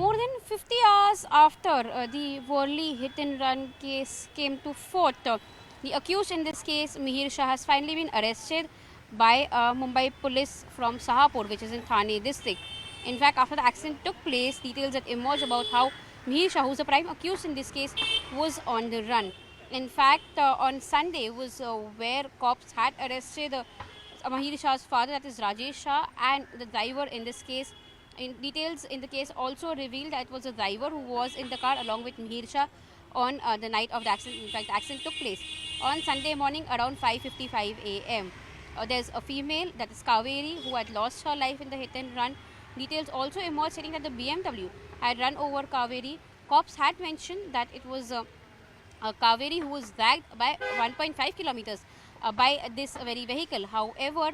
More than 50 hours after the Worli hit and run case came to court, the accused in this case, Mihir Shah, has finally been arrested by Mumbai police from Sahapur, which is in Thane district. In fact, after the accident took place, details that emerged about how Mihir Shah, who is the prime accused in this case, was on the run. In fact, on Sunday was where cops had arrested Mihir Shah's father, that is Rajesh Shah, and the driver in this case. In details in the case also revealed that it was a driver who was in the car along with Mihir Shah on the night of the accident. In fact, the accident took place on Sunday morning around 5:55 a.m. There's a female, that is Kaveri, who had lost her life in the hit and run. Details also emerged stating that the BMW had run over Kaveri. Cops had mentioned that it was Kaveri who was dragged by 1.5 kilometers by this very vehicle. However,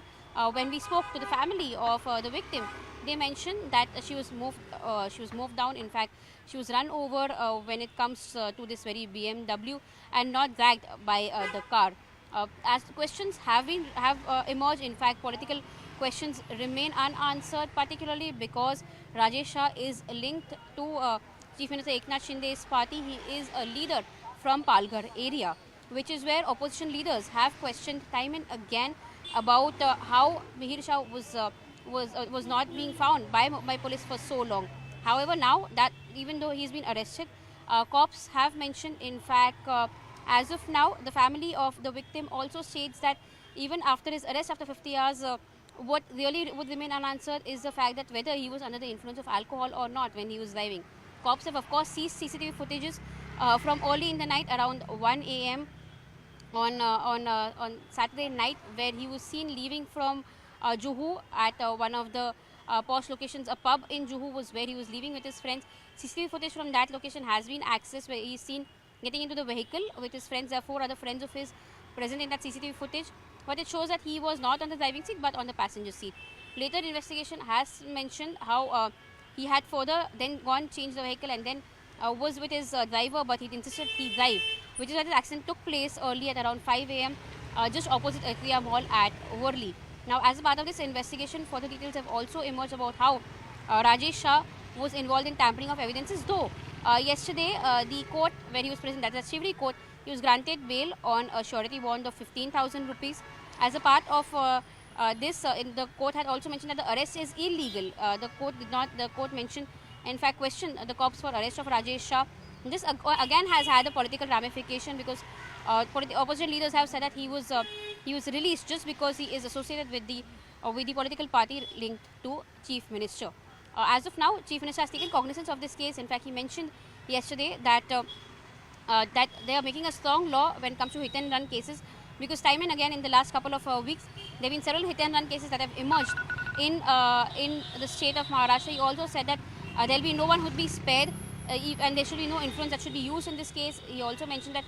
when we spoke to the family of the victim, they mentioned that she was moved down. In fact, she was run over when it comes to this very BMW and not dragged by the car. As questions have emerged, in fact, political questions remain unanswered, particularly because Rajesh Shah is linked to Chief Minister Eknath Shinde's party. He is a leader from Palghar area, which is where opposition leaders have questioned time and again about how Mihir Shah was not being found by police for so long. However, now that even though he's been arrested, cops have mentioned, in fact, as of now, the family of the victim also states that even after his arrest after 50 hours, what really would remain unanswered is the fact that whether he was under the influence of alcohol or not when he was driving. Cops have, of course, seized CCTV footages from early in the night around 1 a.m. On Saturday night, where he was seen leaving from Juhu at one of the posh locations. A pub in Juhu was where he was leaving with his friends. CCTV footage from that location has been accessed, where he is seen getting into the vehicle with his friends. There are 4 other friends of his present in that CCTV footage, but it shows that he was not on the driving seat but on the passenger seat. Later investigation has mentioned how he had further then changed the vehicle and then was with his driver, but he insisted he drive, which is why the accident took place early at around 5 a.m. Just opposite Atria Mall at Worli. Now, as a part of this investigation, further details have also emerged about how Rajesh Shah was involved in tampering of evidences, though yesterday the court where he was present, that is Shivri court, he was granted bail on a surety bond of 15,000 rupees. As a part of this, the court had also mentioned that the arrest is illegal. The court mentioned, in fact, questioned the cops for arrest of Rajesh Shah. This again has had a political ramification because opposition leaders have said that he was released just because he is associated with the political party linked to Chief Minister. As of now, Chief Minister has taken cognizance of this case. In fact, he mentioned yesterday that that they are making a strong law when it comes to hit and run cases, because time and again in the last couple of weeks there have been several hit and run cases that have emerged in the state of Maharashtra. He also said that there will be no one who would be spared and there should be no influence that should be used in this case. He also mentioned that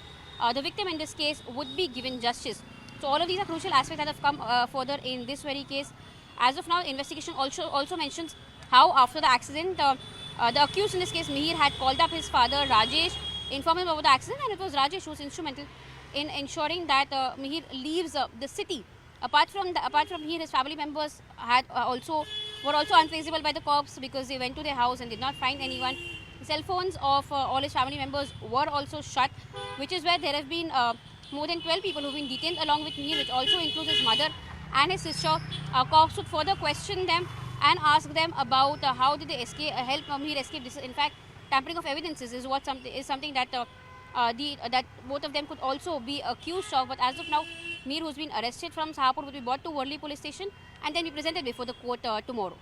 the victim in this case would be given justice. So all of these are crucial aspects that have come further in this very case. As of now, investigation also mentions how after the accident, the accused in this case, Mihir, had called up his father Rajesh, informed him about the accident, and it was Rajesh who was instrumental in ensuring that Mihir leaves the city. Apart from Mihir, his family members were also untraceable by the cops because they went to their house and did not find anyone. The cell phones of all his family members were also shut, which is where there have been more than 12 people who have been detained along with Mihir, which also includes his mother and his sister. Cops would further question them and ask them about how did they help Mihir escape. This, in fact, tampering of evidences is something that that both of them could also be accused of. But as of now, Mihir, who's been arrested from Sahapur, will be brought to Worli police station and then be presented before the court tomorrow.